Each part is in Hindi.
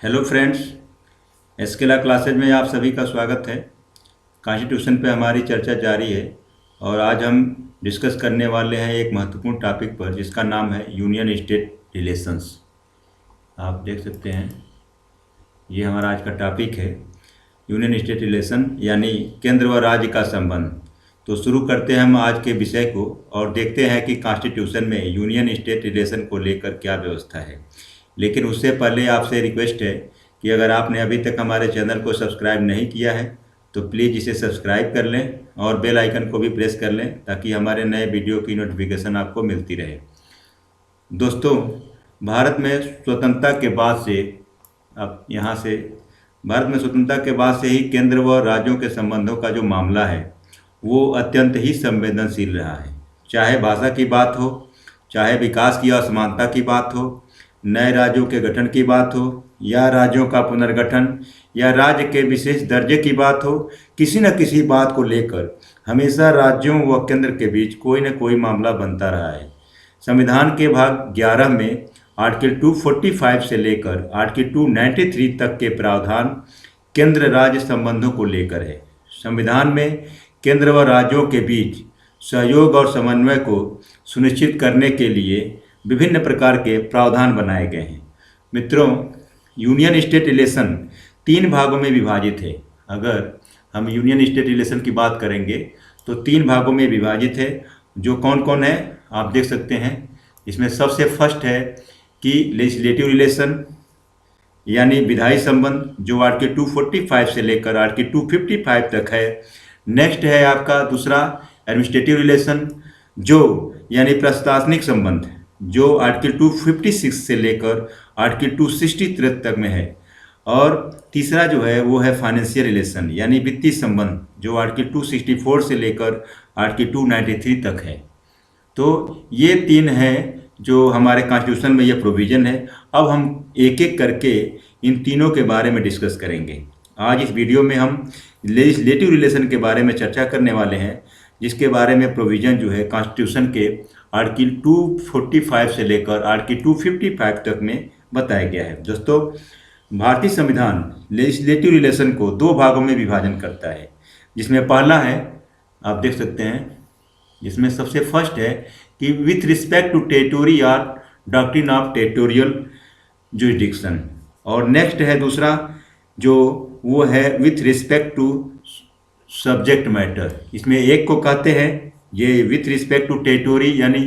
हेलो फ्रेंड्स, एसकेला क्लासेज में आप सभी का स्वागत है। कॉन्स्टिट्यूशन पे हमारी चर्चा जारी है और आज हम डिस्कस करने वाले हैं एक महत्वपूर्ण टॉपिक पर जिसका नाम है यूनियन स्टेट रिलेशंस। आप देख सकते हैं, ये हमारा आज का टॉपिक है यूनियन स्टेट रिलेशन यानी केंद्र व राज्य का संबंध। तो शुरू करते हैं हम आज के विषय को और देखते हैं कि कॉन्स्टिट्यूशन में यूनियन स्टेट रिलेशन को लेकर क्या व्यवस्था है। लेकिन उससे पहले आपसे रिक्वेस्ट है कि अगर आपने अभी तक हमारे चैनल को सब्सक्राइब नहीं किया है तो प्लीज़ इसे सब्सक्राइब कर लें और बेल आइकन को भी प्रेस कर लें ताकि हमारे नए वीडियो की नोटिफिकेशन आपको मिलती रहे। दोस्तों, भारत में स्वतंत्रता के बाद से अब यहाँ से भारत में स्वतंत्रता के बाद से ही केंद्र व राज्यों के संबंधों का जो मामला है वो अत्यंत ही संवेदनशील रहा है। चाहे भाषा की बात हो, चाहे विकास की असमानता की बात हो, नए राज्यों के गठन की बात हो या राज्यों का पुनर्गठन या राज्य के विशेष दर्जे की बात हो, किसी न किसी बात को लेकर हमेशा राज्यों व केंद्र के बीच कोई न कोई मामला बनता रहा है। संविधान के भाग 11 में आर्टिकल 245 से लेकर आर्टिकल 293 तक के प्रावधान केंद्र राज्य संबंधों को लेकर है। संविधान में केंद्र व राज्यों के बीच सहयोग और समन्वय को सुनिश्चित करने के लिए विभिन्न प्रकार के प्रावधान बनाए गए हैं। मित्रों, यूनियन स्टेट रिलेशन 3 भागों में विभाजित है। अगर हम यूनियन स्टेट रिलेशन की बात करेंगे तो 3 भागों में विभाजित है। जो कौन कौन है आप देख सकते हैं। इसमें सबसे फर्स्ट है कि लेजिस्लेटिव रिलेशन यानी विधायी संबंध, जो आर्टिकल 245 से लेकर आर्टिकल 255 तक है। नेक्स्ट है आपका दूसरा एडमिनिस्ट्रेटिव रिलेशन, जो यानी प्रशासनिक संबंध, जो आर्टिकल 256 से लेकर आर्टिकल 263 तक में है। और तीसरा जो है वो है फाइनेंशियल रिलेशन यानी वित्तीय संबंध, जो आर्टिकल 264 से लेकर आर्टिकल 293 तक है। तो ये 3 हैं जो हमारे कॉन्स्टिट्यूशन में ये प्रोविज़न है। अब हम एक एक करके इन तीनों के बारे में डिस्कस करेंगे। आज इस वीडियो में हम लेजिस्लेटिव रिलेशन के बारे में चर्चा करने वाले हैं, जिसके बारे में प्रोविज़न जो है कॉन्स्टिट्यूशन के आर्टिकल 245 से लेकर आर्टिकल 255 तक में बताया गया है। दोस्तों, भारतीय संविधान लेजिस्लेटिव रिलेशन को 2 भागों में विभाजन करता है, जिसमें पहला है आप देख सकते हैं, जिसमें सबसे फर्स्ट है कि विथ रिस्पेक्ट टू टेरिटोरी या डॉक्ट्रिन ऑफ टेरिटोरियल जुरिडिक्शन। और नेक्स्ट है दूसरा जो वो है with respect to subject matter. इसमें एक को कहते हैं ये विथ रिस्पेक्ट टू टेरिटोरी यानी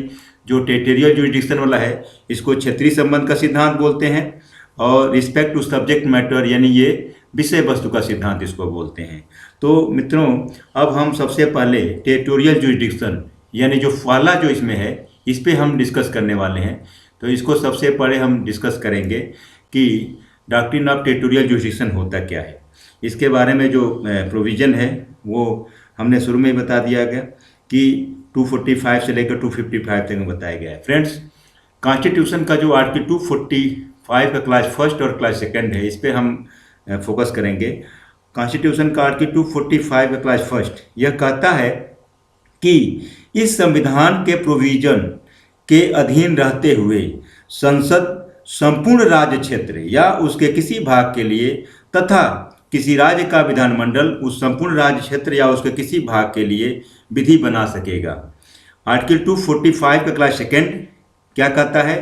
जो टेरिटोरियल जुरिडिक्शन वाला है इसको क्षेत्रीय संबंध का सिद्धांत बोलते हैं, और रिस्पेक्ट टू सब्जेक्ट मैटर यानी ये विषय वस्तु का सिद्धांत इसको बोलते हैं। तो मित्रों, अब हम सबसे पहले टेरिटोरियल जुरिडिक्शन यानी जो फाला जो इसमें है इस पे हम डिस्कस करने वाले हैं। तो इसको सबसे पहले हम डिस्कस करेंगे कि डॉक्ट्रिन ऑफ टेरिटोरियल जुरिडिक्शन होता क्या है। इसके बारे में जो प्रोविज़न है वो हमने शुरू में ही बता दिया गया कि 245 से लेकर 255 तक में बताया गया है। फ्रेंड्स, कॉन्स्टिट्यूशन का जो आर्टिकल 245 का क्लास फर्स्ट और क्लास सेकंड है इस पे हम फोकस करेंगे। कॉन्स्टिट्यूशन का आर्टिकल 245 का क्लास फर्स्ट यह कहता है कि इस संविधान के प्रोविजन के अधीन रहते हुए संसद संपूर्ण राज्य क्षेत्र या उसके किसी भाग के लिए तथा किसी राज्य का विधानमंडल उस संपूर्ण राज्य क्षेत्र या उसके किसी भाग के लिए विधि बना सकेगा। आर्टिकल 245 का क्लास सेकंड क्या कहता है?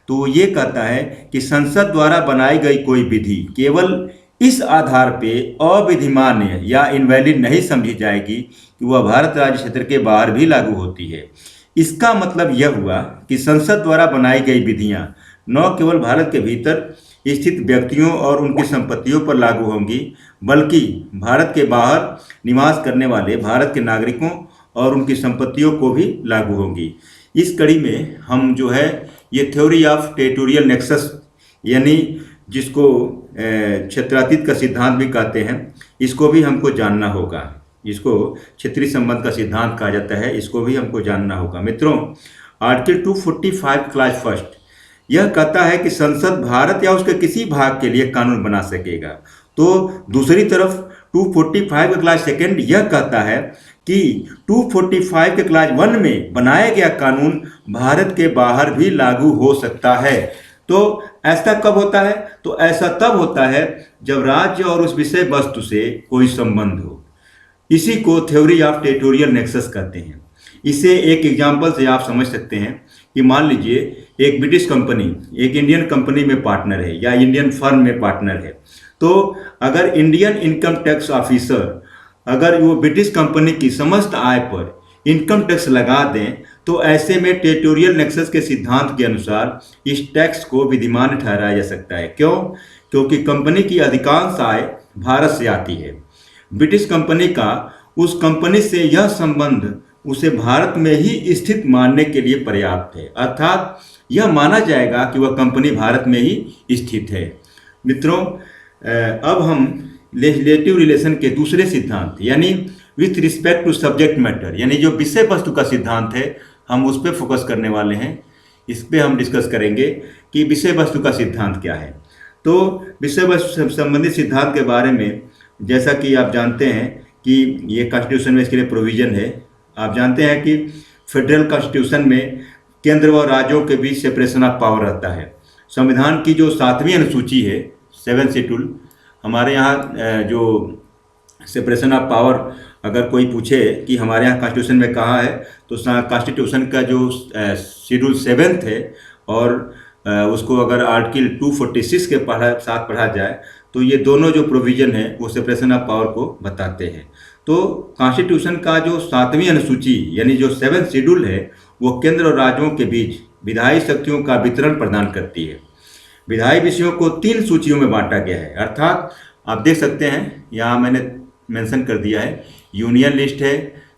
तो ये कहता है कि संसद द्वारा बनाई गई कोई विधि केवल इस आधार पे अविधिमान्य या इनवैलिड नहीं समझी जाएगी कि वह भारत राज्य क्षेत्र के बाहर भी लागू होती है। इसका मतलब यह हुआ कि संसद द्वारा बनाई गई विधियां न केवल भारत के भीतर स्थित व्यक्तियों और उनकी संपत्तियों पर लागू होंगी, बल्कि भारत के बाहर निवास करने वाले भारत के नागरिकों और उनकी संपत्तियों को भी लागू होंगी। इस कड़ी में हम जो है ये थ्योरी ऑफ टेरिटोरियल नेक्सस यानी जिसको क्षेत्रातीत का सिद्धांत भी कहते हैं, इसको भी हमको जानना होगा। इसको क्षेत्रीय संबंध का सिद्धांत कहा जाता है, इसको भी हमको जानना होगा। मित्रों, आर्टिकल 245 क्लास फर्स्ट यह कहता है कि संसद भारत या उसके किसी भाग के लिए कानून बना सकेगा। तो दूसरी तरफ 245 का क्लास सेकंड यह कहता है कि 245 के क्लास 1 में बनाया गया कानून भारत के बाहर भी लागू हो सकता है। तो ऐसा कब होता है? तो ऐसा तब होता है जब राज्य और उस विषय वस्तु से कोई संबंध हो। इसी को थ्योरी ऑफ टेरिटोरियल नेक्सस कहते हैं। इसे एक एग्जाम्पल से आप समझ सकते हैं कि मान लीजिए एक ब्रिटिश कंपनी एक इंडियन कंपनी में पार्टनर है या इंडियन फर्म में पार्टनर है, तो अगर इंडियन इनकम टैक्स ऑफिसर अगर वो ब्रिटिश कंपनी की समस्त आय पर इनकम टैक्स लगा दें, तो ऐसे में टेरिटोरियल नेक्सस के सिद्धांत के अनुसार इस टैक्स को विधिमान ठहराया जा सकता है। क्यों? क्योंकि कंपनी की अधिकांश आय भारत से आती है। ब्रिटिश कंपनी का उस कंपनी से यह संबंध उसे भारत में ही स्थित मानने के लिए पर्याप्त है, अर्थात यह माना जाएगा कि वह कंपनी भारत में ही स्थित है। मित्रों, अब हम लेजिस्लेटिव रिलेशन के दूसरे सिद्धांत यानी with respect to subject matter यानी जो विषय वस्तु का सिद्धांत है, हम उस पर फोकस करने वाले हैं। इस पर हम डिस्कस करेंगे कि विषय वस्तु का सिद्धांत क्या है। तो विषय वस्तु संबंधित सिद्धांत के बारे में जैसा कि आप जानते हैं कि ये कॉन्स्टिट्यूशन में इसके लिए प्रोविज़न है। आप जानते हैं कि फेडरल कॉन्स्टिट्यूशन में केंद्र व राज्यों के बीच सेपरेशन ऑफ पावर रहता है। संविधान की जो 7वीं अनुसूची है, 7th शेड्यूल, हमारे यहाँ जो सेपरेशन ऑफ पावर अगर कोई पूछे कि हमारे यहाँ कॉन्स्टिट्यूशन में कहाँ है, तो कॉन्स्टिट्यूशन का जो शेड्यूल 7th है और उसको अगर आर्टिकल 246 के साथ पढ़ा जाए तो ये दोनों जो प्रोविज़न है वो सेपरेशन ऑफ पावर को बताते हैं। तो कॉन्स्टिट्यूशन का जो 7वीं अनुसूची यानी जो 7th शेड्यूल है वो केंद्र और राज्यों के बीच विधायी शक्तियों का वितरण प्रदान करती है। विधायी विषयों को 3 सूचियों में बांटा गया है, अर्थात आप देख सकते हैं यहाँ मैंने मेंशन कर दिया है, यूनियन लिस्ट है,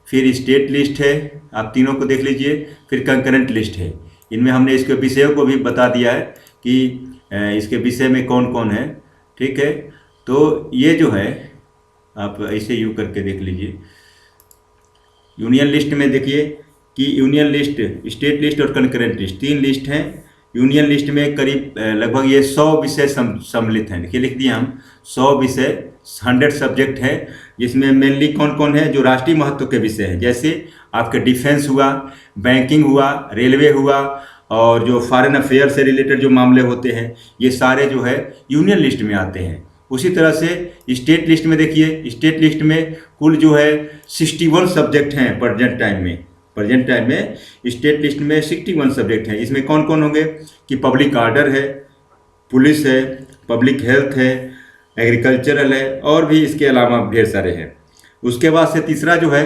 फिर स्टेट लिस्ट है, आप तीनों को देख लीजिए, फिर कंकरेंट लिस्ट है। इनमें हमने इसके विषयों को भी बता दिया है कि इसके विषय में कौन कौन है। ठीक है, तो ये जो है आप ऐसे यू करके देख लीजिए। यूनियन लिस्ट में देखिए कि यूनियन लिस्ट, स्टेट लिस्ट और कंकरेंट लिस्ट 3 लिस्ट हैं। यूनियन लिस्ट में करीब लगभग ये 100 विषय सम्मिलित हैं। देखिए लिख दिए हम 100 विषय, 100 सब्जेक्ट है, जिसमें मेनली कौन कौन है जो राष्ट्रीय महत्व के विषय हैं, जैसे आपके डिफेंस हुआ, बैंकिंग हुआ, रेलवे हुआ और जो फॉरेन अफेयर से रिलेटेड जो मामले होते हैं ये सारे जो है यूनियन लिस्ट में आते हैं। उसी तरह से स्टेट लिस्ट में देखिए, स्टेट लिस्ट में कुल जो है 61 सब्जेक्ट हैं प्रेजेंट टाइम में स्टेट लिस्ट में 61 सब्जेक्ट हैं। इसमें कौन कौन होंगे कि पब्लिक ऑर्डर है, पुलिस है, पब्लिक हेल्थ है, एग्रीकल्चरल है और भी इसके अलावा ढेर सारे हैं। उसके बाद से तीसरा जो है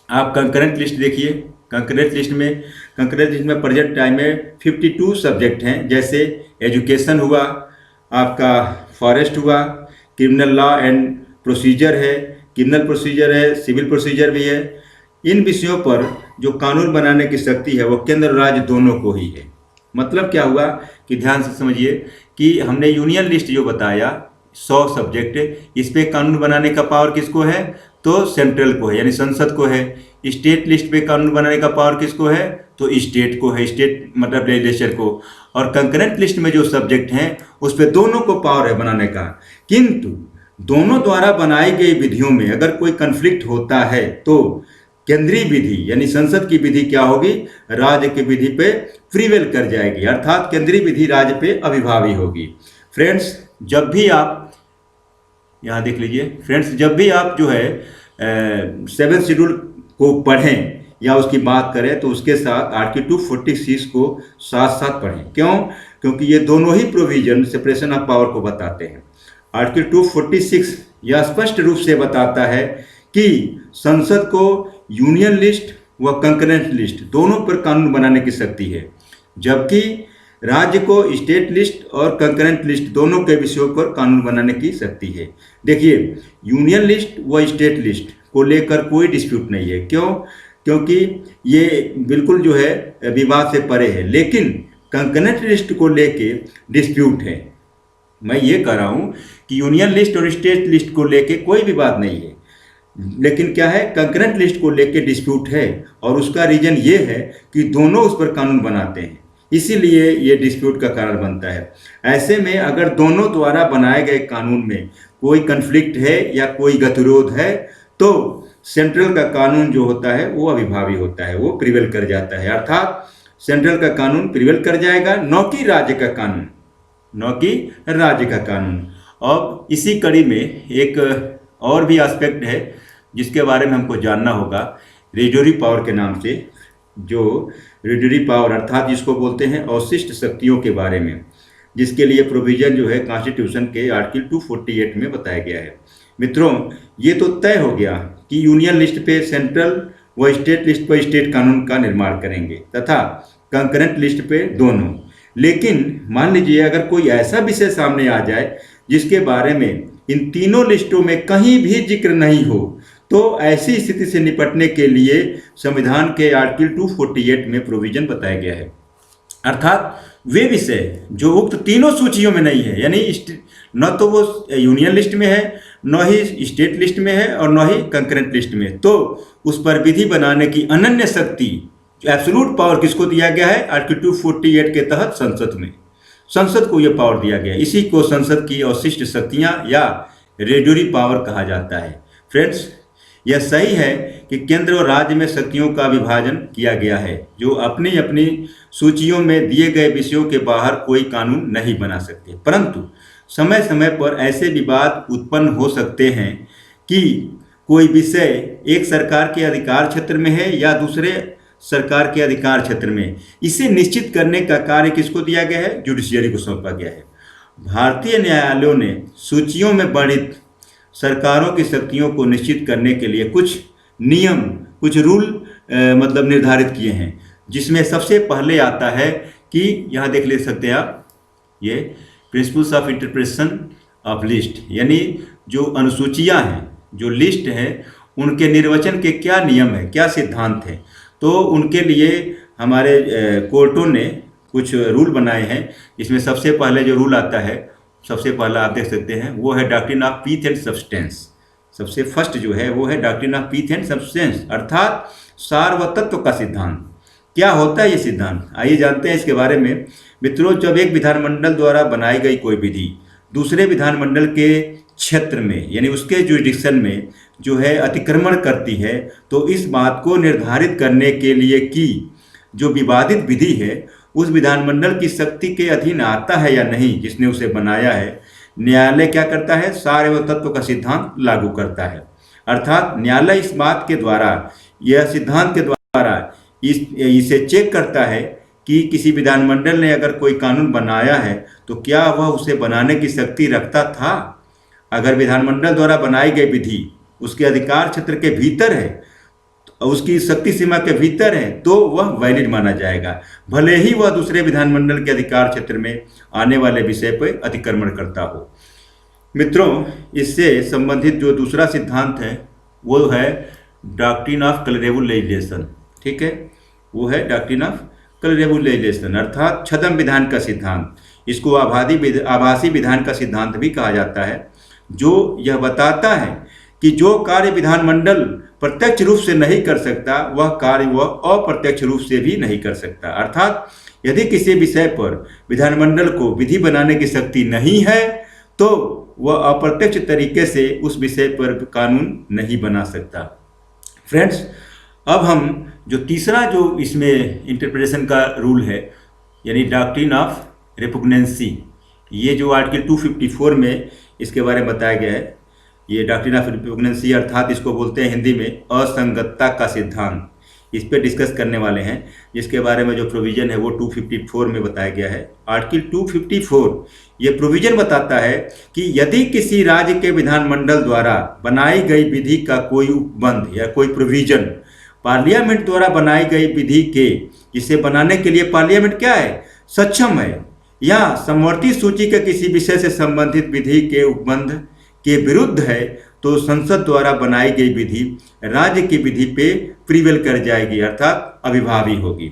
आप कंकरेंट लिस्ट देखिए। कंकरेंट लिस्ट में प्रेजेंट टाइम में 52 सब्जेक्ट हैं, जैसे एजुकेशन हुआ, आपका फॉरेस्ट हुआ, क्रिमिनल लॉ एंड प्रोसीजर है, क्रिमिनल प्रोसीजर है, सिविल प्रोसीजर भी है। इन विषयों पर जो कानून बनाने की शक्ति है वो केंद्र और राज्य दोनों को ही है। मतलब क्या हुआ कि ध्यान से समझिए कि हमने यूनियन लिस्ट जो बताया 100 सब्जेक्ट, इस पे कानून बनाने का पावर किसको है? तो सेंट्रल को है, यानी संसद को है। स्टेट लिस्ट पे कानून बनाने का पावर किसको है? तो स्टेट को है, स्टेट मतलब लेजिस्लेचर को। और कंकरेंट लिस्ट में जो सब्जेक्ट हैं उस पे दोनों को पावर है बनाने का, किंतु दोनों द्वारा बनाई गई विधियों में अगर कोई कन्फ्लिक्ट होता है तो केंद्रीय विधि यानी संसद की विधि क्या होगी? राज्य की विधि पे प्रिवेल कर जाएगी, अर्थात केंद्रीय विधि राज्य पे अभिभावी होगी। फ्रेंड्स, जब भी आप यहाँ देख लीजिए, फ्रेंड्स जब भी आप जो है 7th शेड्यूल को पढ़ें या उसकी बात करें तो उसके साथ आर्टिकल 246 को साथ साथ पढ़ें। क्यों? क्योंकि ये दोनों ही प्रोविजन सेपरेशन ऑफ पावर को बताते हैं। आर्टिकल 246 यह स्पष्ट रूप से बताता है कि संसद को यूनियन लिस्ट व कंकरेंट लिस्ट दोनों पर कानून बनाने की शक्ति है, जबकि राज्य को स्टेट लिस्ट और कंकरेंट लिस्ट दोनों के विषयों पर कानून बनाने की शक्ति है। देखिए, यूनियन लिस्ट व स्टेट लिस्ट को लेकर कोई डिस्प्यूट नहीं है। क्यों? क्योंकि ये बिल्कुल जो है विवाद से परे है, लेकिन कंकरेंट लिस्ट को लेके डिस्प्यूट है। मैं ये कह रहा हूँ कि यूनियन लिस्ट और स्टेट लिस्ट को लेके कोई विवाद नहीं है, लेकिन क्या है, कंकरेंट लिस्ट को लेके डिस्प्यूट है और उसका रीजन ये है कि दोनों उस पर कानून बनाते हैं, इसीलिए ये डिस्प्यूट का कारण बनता है। ऐसे में अगर दोनों द्वारा बनाए गए कानून में कोई कन्फ्लिक्ट है या कोई गतिरोध है तो सेंट्रल का कानून जो होता है वो अभिभावी होता है, वो प्रिवेल कर जाता है, अर्थात सेंट्रल का कानून प्रिवेल कर जाएगा, न कि राज्य का कानून, न कि राज्य का कानून। और इसी कड़ी में एक और भी एस्पेक्ट है जिसके बारे में हमको जानना होगा, रेजुरी पावर के नाम से, जो रेजुरी पावर अर्थात जिसको बोलते हैं अवशिष्ट शक्तियों के बारे में, जिसके लिए प्रोविजन जो है कॉन्स्टिट्यूशन के आर्टिकल 248 में बताया गया है। मित्रों, ये तो तय हो गया कि यूनियन लिस्ट पे सेंट्रल व स्टेट लिस्ट पर स्टेट कानून का निर्माण करेंगे तथा कंकरेंट लिस्ट पे दोनों। लेकिन मान लीजिए अगर कोई ऐसा विषय सामने आ जाए जिसके बारे में इन तीनों लिस्टों में कहीं भी जिक्र नहीं हो, तो ऐसी स्थिति से निपटने के लिए संविधान के आर्टिकल 248 में प्रोविजन बताया गया है। अर्थात वे विषय जो उक्त तीनों सूचियों में नहीं है, यानी न तो वो यूनियन लिस्ट में है, न ही स्टेट लिस्ट में है और न ही कंकरेंट लिस्ट में, तो उस पर विधि बनाने की अनन्य शक्ति, एब्सोल्यूट पावर किसको दिया गया है? आर्टिकल 248 के तहत संसद में, संसद को यह पावर दिया गया है। इसी को संसद की अवशिष्ट शक्तियां या रेजुरी पावर कहा जाता है। फ्रेंड्स, यह सही है कि केंद्र और राज्य में शक्तियों का विभाजन किया गया है, जो अपनी अपनी सूचियों में दिए गए विषयों के बाहर कोई कानून नहीं बना सकते। परंतु समय समय पर ऐसे विवाद उत्पन्न हो सकते हैं कि कोई विषय एक सरकार के अधिकार क्षेत्र में है या दूसरे सरकार के अधिकार क्षेत्र में। इसे निश्चित करने का कार्य किसको दिया गया है? जुडिशियरी को सौंपा गया है। भारतीय न्यायालयों ने सूचियों में वर्णित सरकारों की शक्तियों को निश्चित करने के लिए कुछ नियम, कुछ रूल मतलब निर्धारित किए हैं, जिसमें सबसे पहले आता है कि यहाँ ले सकते हैं आप, ये principles of interpretation of list, यानी जो अनुसूचियाँ हैं, जो लिस्ट है, उनके निर्वचन के क्या नियम है, क्या सिद्धांत है। तो उनके लिए हमारे कोर्टों ने कुछ रूल बनाए हैं, जिसमें सबसे पहले जो रूल आता है, सबसे पहला आप देख सकते हैं, वो है doctrine of pith and substance. सबसे फर्स्ट जो है वो है doctrine of pith and substance, अर्थात सार व तत्व का सिद्धांत। क्या होता है ये सिद्धांत? आइए जानते हैं इसके बारे में। मित्रों, जब एक विधानमंडल द्वारा बनाई गई कोई विधि दूसरे विधानमंडल के क्षेत्र में, यानी उसके जुरिडिक्शन में जो है अतिक्रमण करती है, तो इस बात को निर्धारित करने के लिए कि जो विवादित विधि है उस विधानमंडल की शक्ति के अधीन आता है या नहीं, जिसने उसे बनाया है, न्यायालय क्या करता है? सार एवं तत्व का सिद्धांत लागू करता है। अर्थात न्यायालय इस बात के द्वारा, यह सिद्धांत के द्वारा इसे चेक करता है कि किसी विधानमंडल ने अगर कोई कानून बनाया है तो क्या वह उसे बनाने की शक्ति रखता था। अगर विधानमंडल द्वारा बनाई गई विधि उसके अधिकार क्षेत्र के भीतर है, उसकी शक्ति सीमा के भीतर है, तो वह वैलिड माना जाएगा, भले ही वह दूसरे विधानमंडल के अधिकार क्षेत्र में आने वाले विषय पर अतिक्रमण करता हो। मित्रों, इससे संबंधित जो दूसरा सिद्धांत है वो है डॉक्ट्रिन ऑफ कलरेबल लेजिस्लेशन। ठीक है, वो है डॉक्ट्रिन ऑफ कलरेबल लेजिस्लेशन, अर्थात छद्म विधान का सिद्धांत। इसको आभासी विधान का सिद्धांत भी कहा जाता है, जो यह बताता है कि जो कार्य विधानमंडल प्रत्यक्ष रूप से नहीं कर सकता, वह कार्य वह अप्रत्यक्ष रूप से भी नहीं कर सकता। अर्थात यदि किसी विषय पर विधानमंडल को विधि बनाने की शक्ति नहीं है, तो वह अप्रत्यक्ष तरीके से उस विषय पर कानून नहीं बना सकता। फ्रेंड्स, अब हम जो तीसरा जो इसमें इंटरप्रिटेशन का रूल है, यानी डॉक्ट्रिन ऑफ रिपुग्नेंसी, ये जो आर्टिकल 254 में इसके बारे में बताया गया है, ये डॉक्ट्रिन ऑफ रिपुग्नेंसी अर्थात इसको बोलते हैं हिंदी में असंगतता का सिद्धांत। इस पे डिस्कस करने वाले हैं, जिसके बारे में जो प्रोविज़न है वो 254 में बताया गया है। आर्टिकल 254 ये प्रोविज़न बताता है कि यदि किसी राज्य के विधानमंडल द्वारा बनाई गई विधि का कोई उपबंध या कोई प्रोविज़न पार्लियामेंट द्वारा बनाई गई विधि के, जिसे बनाने के लिए पार्लियामेंट क्या है? सक्षम है, या समवर्ती सूची के किसी विषय से संबंधित विधि के उपबंध के विरुद्ध है, तो संसद द्वारा बनाई गई विधि राज्य की विधि पे प्रिवेल कर जाएगी, अर्थात अविभावी होगी।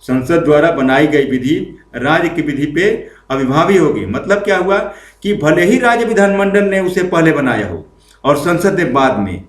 संसद द्वारा बनाई गई विधि राज्य की विधि पे अविभावी होगी। मतलब क्या हुआ कि भले ही राज्य विधानमंडल ने उसे पहले बनाया हो और संसद ने बाद में,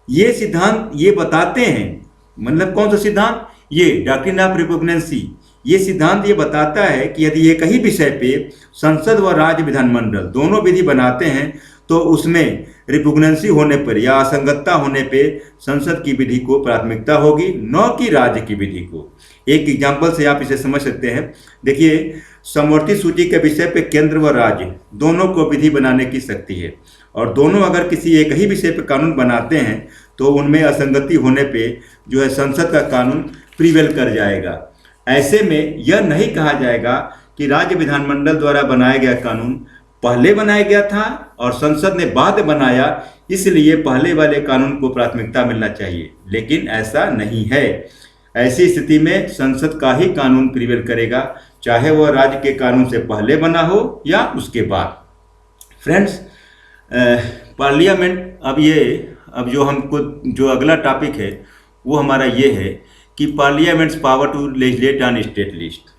ये सिद्धांत ये बताते हैं। मतलब कौन सा सिद्धांत? ये डॉक्ट्रिन ऑफ रिपुग्नेंसी। ये सिद्धांत ये बताता है कि यदि एक ही विषय पे संसद व राज्य विधानमंडल दोनों विधि बनाते हैं, तो उसमें रिपुग्नेंसी होने पर या असंगतता होने पे संसद की विधि को प्राथमिकता होगी, न कि राज्य की विधि को। एक एग्जाम्पल से आप इसे समझ सकते हैं। देखिए, समवर्ती सूची के विषय पे केंद्र व राज्य दोनों को विधि बनाने की शक्ति है, और दोनों अगर किसी एक ही विषय पे कानून बनाते हैं तो उनमें असंगति होने पे जो है संसद का कानून प्रिवेल कर जाएगा। ऐसे में यह नहीं कहा जाएगा कि राज्य विधानमंडल द्वारा बनाया गया कानून पहले बनाया गया था और संसद ने बाद बनाया, इसलिए पहले वाले कानून को प्राथमिकता मिलना चाहिए, लेकिन ऐसा नहीं है। ऐसी स्थिति में संसद का ही कानून प्रिवेल करेगा, चाहे वह राज्य के कानून से पहले बना हो या उसके बाद। फ्रेंड्स, पार्लियामेंट अब जो हमको जो अगला टॉपिक है वो हमारा ये है कि parliament's power to legislate on state list,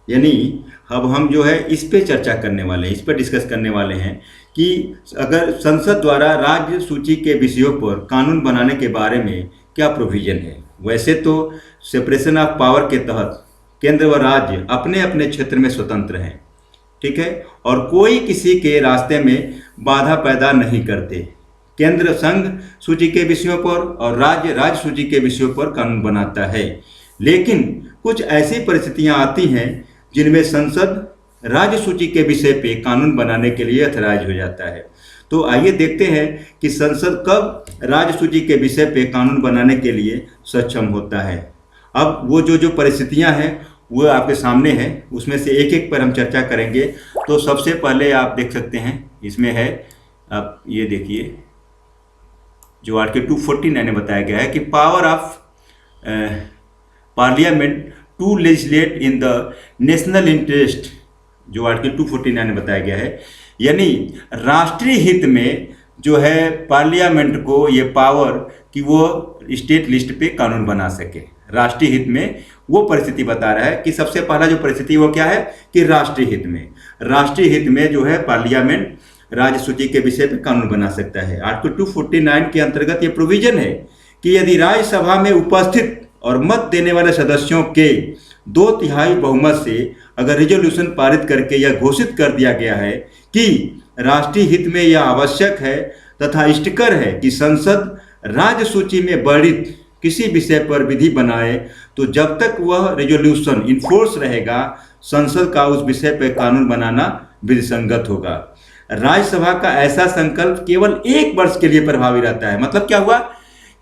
यानी अब हम जो है इस पे चर्चा करने वाले हैं, इस पर डिस्कस करने वाले हैं कि अगर संसद द्वारा राज्य सूची के विषयों पर कानून बनाने के बारे में क्या प्रोविजन है। वैसे तो सेपरेशन ऑफ पावर के तहत केंद्र व राज्य अपने अपने क्षेत्र में स्वतंत्र हैं, ठीक है, और कोई किसी के रास्ते में बाधा पैदा नहीं करते। केंद्र संघ सूची के विषयों पर और राज्य राज्य सूची के विषयों पर कानून बनाता है, लेकिन कुछ ऐसी परिस्थितियां आती हैं जिनमें संसद राज्य सूची के विषय पे कानून बनाने के लिए अथराइज हो जाता है। तो आइए देखते हैं कि संसद कब राज्य सूची के विषय पे कानून बनाने के लिए सक्षम होता है। अब वो जो परिस्थितियां हैं वो आपके सामने है, उसमें से एक एक पर हम चर्चा करेंगे। तो सबसे पहले आप देख सकते हैं इसमें है, आप ये देखिए जो आर्टिकल 249 में बताया गया है कि power of parliament to legislate in the national interest, जो आर्टिकल 249 में बताया गया है, यानी राष्ट्रीय हित में जो है पार्लियामेंट को ये पावर कि वो स्टेट लिस्ट पे कानून बना सके। राष्ट्रीय हित में वो परिस्थिति बता रहा है कि सबसे पहला जो परिस्थिति वो क्या है कि राष्ट्रीय हित में जो है पार्लियामेंट राज्य सूची के विषय पे कानून बना सकता है। आर्टिकल 249 के अंतर्गत ये प्रोविजन है कि यदि राज्यसभा में उपस्थित और मत देने वाले सदस्यों के 2/3 बहुमत से अगर रिजोल्यूशन पारित करके यह घोषित कर दिया गया है कि राष्ट्रीय हित में यह आवश्यक है तथा इष्टकर है कि संसद राज्य सूची में वर्णित किसी विषय पर विधि बनाए, तो जब तक वह रिजोल्यूशन इनफोर्स रहेगा संसद का उस विषय पर कानून बनाना विधिसंगत होगा। राज्यसभा का ऐसा संकल्प केवल 1 वर्ष के लिए प्रभावी रहता है। मतलब क्या हुआ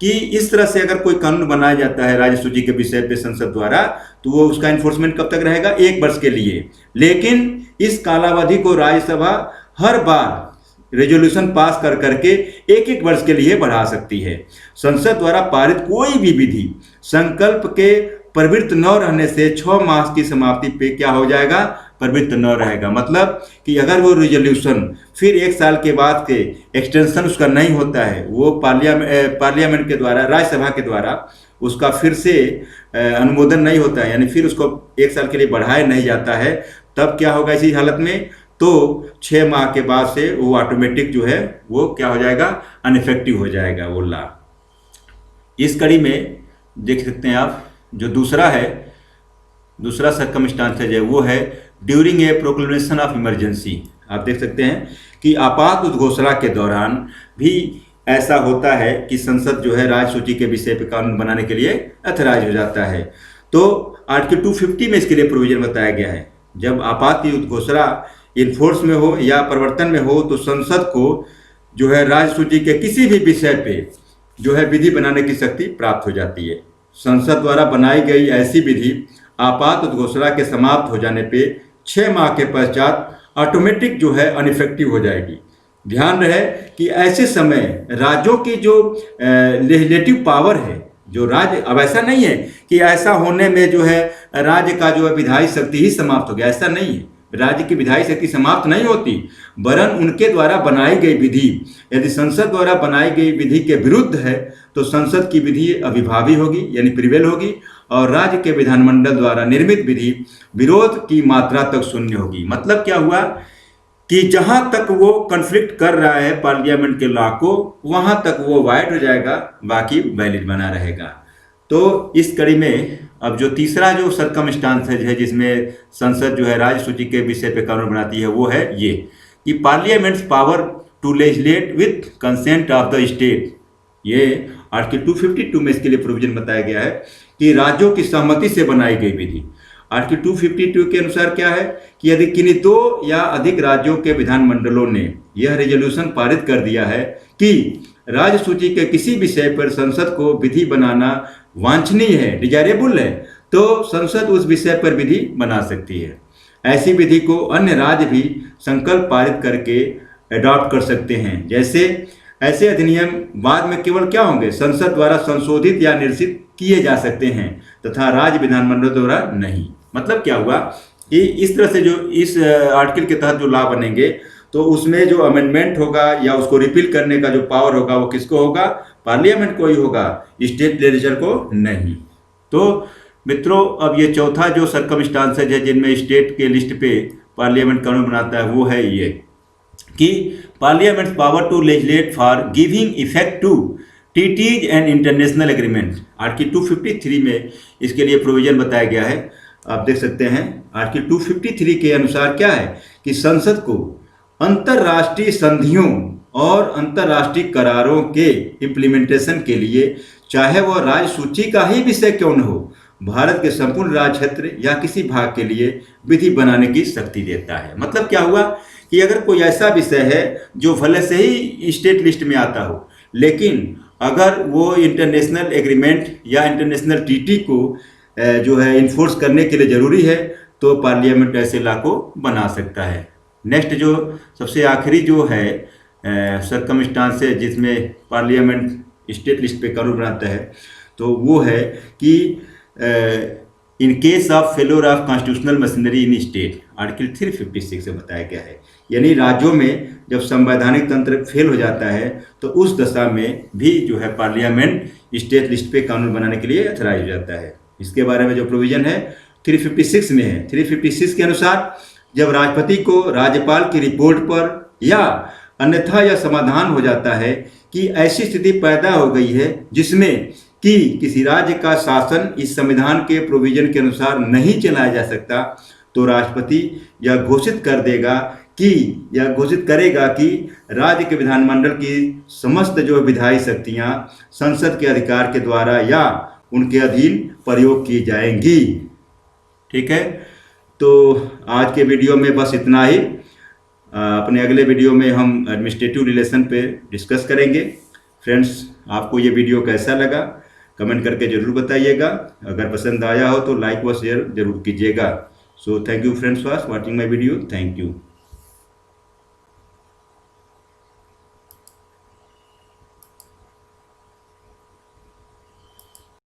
कि इस तरह से अगर कोई कानून बनाया जाता है राज्य सूची के विषय पे संसद द्वारा, तो वो उसका इन्फोर्समेंट कब तक रहेगा? 1 वर्ष के लिए। लेकिन इस कालावधि को राज्यसभा हर बार रेजोल्यूशन पास कर करके 1-1 वर्ष के लिए बढ़ा सकती है। संसद द्वारा पारित कोई भी विधि संकल्प के प्रवृत्त न रहने से 6 मास की समाप्ति पे क्या हो जाएगा? प्रवृत्त न रहेगा। मतलब कि अगर वो रेजोल्यूशन फिर 1 साल के बाद के एक्सटेंशन उसका नहीं होता है, वो पार्लियामेंट के द्वारा राज्यसभा के द्वारा उसका फिर से अनुमोदन नहीं होता है, यानी फिर उसको 1 साल के लिए बढ़ाया नहीं जाता है, तब क्या होगा इसी हालत में? तो 6 माह के बाद से वो ऑटोमेटिक जो है वो क्या हो जाएगा? अनइफेक्टिव हो जाएगा वो लॉ। इस कड़ी में देख सकते हैं आप जो दूसरा सर्कमस्टांस है वो है during a proclamation of emergency. आप देख सकते हैं कि आपात उद्घोषणा के दौरान भी ऐसा होता है कि संसद जो है राज्य सूची के विषय पर कानून बनाने के लिए अथराइज हो जाता है। तो आर्टिकल 250 में इसके लिए प्रोविजन बताया गया है। जब आपात उद्घोषणा इन्फोर्स में हो या प्रवर्तन में हो तो संसद को जो है राज्य सूची के किसी भी विषय पे जो है विधि बनाने की शक्ति प्राप्त हो जाती है। संसद द्वारा बनाई गई ऐसी विधि आपात उद्घोषणा के समाप्त हो जाने पे 6 माह के पश्चात ऑटोमेटिक जो है अनइफेक्टिव हो जाएगी। ध्यान रहे कि ऐसे समय राज्यों की जो लेजिस्लेटिव पावर है, जो राज्य, अब ऐसा नहीं है कि ऐसा होने में जो है राज्य का जो है विधायी शक्ति ही समाप्त हो गया, ऐसा नहीं है। राज्य की विधायी शक्ति समाप्त नहीं होती, वरन उनके द्वारा बनाई गई विधि यदि संसद द्वारा बनाई गई विधि के विरुद्ध है तो संसद की विधि अविभावी होगी, यानी प्रिवेल होगी, और राज्य के विधानमंडल द्वारा निर्मित विधि विरोध की मात्रा तक शून्य होगी। मतलब क्या हुआ कि जहां तक वो कन्फ्लिक्ट कर रहा है पार्लियामेंट के लॉ को, वहां तक वो वाइड हो जाएगा, बाकी वैलिड बना रहेगा। तो इस कड़ी में अब जो तीसरा जो सर्कमस्टांस है जिसमें संसद जो है राज्य सूची के विषय पे कानून बनाती है वो है ये कि parliament's power to legislate with consent of the state. ये आर्टिकल 252 में इसके लिए प्रोविजन बताया गया है कि राज्यों की सहमति से बनाई गई विधि। आर्टिकल 252 के अनुसार क्या है कि यदि किन्हीं 2 या अधिक राज्यों के विधानमंडलों ने यह रेजोल्यूशन पारित कर दिया है कि राज्य सूची के किसी विषय पर संसद को विधि बनाना वांछनीय है, डिजायरेबल है, तो संसद उस विषय पर विधि बना सकती है। ऐसी विधि को अन्य राज्य भी संकल्प पारित करके अडॉप्ट कर सकते हैं। जैसे ऐसे अधिनियम बाद में केवल क्या होंगे, संसद द्वारा संशोधित या निरसित किए जा सकते हैं तथा राज्य विधानमंडल द्वारा नहीं। मतलब क्या हुआ कि इस तरह से जो इस आर्टिकल के तहत जो लॉ बनेंगे तो उसमें जो अमेंडमेंट होगा या उसको रिपील करने का जो पावर होगा वो किसको होगा, पार्लियामेंट को ही होगा, स्टेट लेजिस्लेचर को नहीं। तो मित्रों, अब ये चौथा जो सर्कमस्टांसेज है जिनमें स्टेट के लिस्ट पे पार्लियामेंट कानून बनाता है वो है ये कि parliament power to legislate for giving effect to treaties and international agreement. Article 253 में इसके लिए प्रोविजन बताया गया है, आप देख सकते हैं। आर्टिकल 253 के अनुसार क्या है कि संसद को अंतर्राष्ट्रीय संधियों और अंतर्राष्ट्रीय करारों के इम्प्लीमेंटेशन के लिए चाहे वह राज्य सूची का ही विषय क्यों न हो, भारत के संपूर्ण राज्य क्षेत्र या किसी भाग के लिए विधि बनाने की शक्ति देता है। मतलब क्या हुआ कि अगर कोई ऐसा विषय है जो भले से ही स्टेट लिस्ट में आता हो, लेकिन अगर वो इंटरनेशनल एग्रीमेंट या इंटरनेशनल ट्रीटी को जो है इन्फोर्स करने के लिए ज़रूरी है तो पार्लियामेंट ऐसे लॉ को बना सकता है। नेक्स्ट जो सबसे आखिरी जो है सर्कमस्टांस है जिसमें पार्लियामेंट स्टेट लिस्ट पे कानून बनाता है तो वो है कि in case of failure of constitutional machinery in state. Article 356 से बताया गया है, यानी राज्यों में जब संवैधानिक तंत्र फेल हो जाता है तो उस दशा में भी जो है पार्लियामेंट स्टेट लिस्ट पे कानून बनाने के लिए अथराइज हो जाता है। इसके बारे में जो प्रोविजन है 356 में है। 356 के अनुसार जब राष्ट्रपति को राज्यपाल की रिपोर्ट पर या अन्यथा यह समाधान हो जाता है कि ऐसी स्थिति पैदा हो गई है जिसमें कि किसी राज्य का शासन इस संविधान के प्रोविजन के अनुसार नहीं चलाया जा सकता, तो राष्ट्रपति यह घोषित करेगा कि राज्य के विधानमंडल की समस्त जो विधायी शक्तियां संसद के अधिकार के द्वारा या उनके अधीन प्रयोग की जाएंगी। ठीक है, तो आज के वीडियो में बस इतना ही। अपने अगले वीडियो में हम एडमिनिस्ट्रेटिव रिलेशन पे डिस्कस करेंगे। फ्रेंड्स, आपको ये वीडियो कैसा लगा कमेंट करके ज़रूर बताइएगा। अगर पसंद आया हो तो लाइक व शेयर जरूर कीजिएगा। So thank you friends for watching my video. Thank you.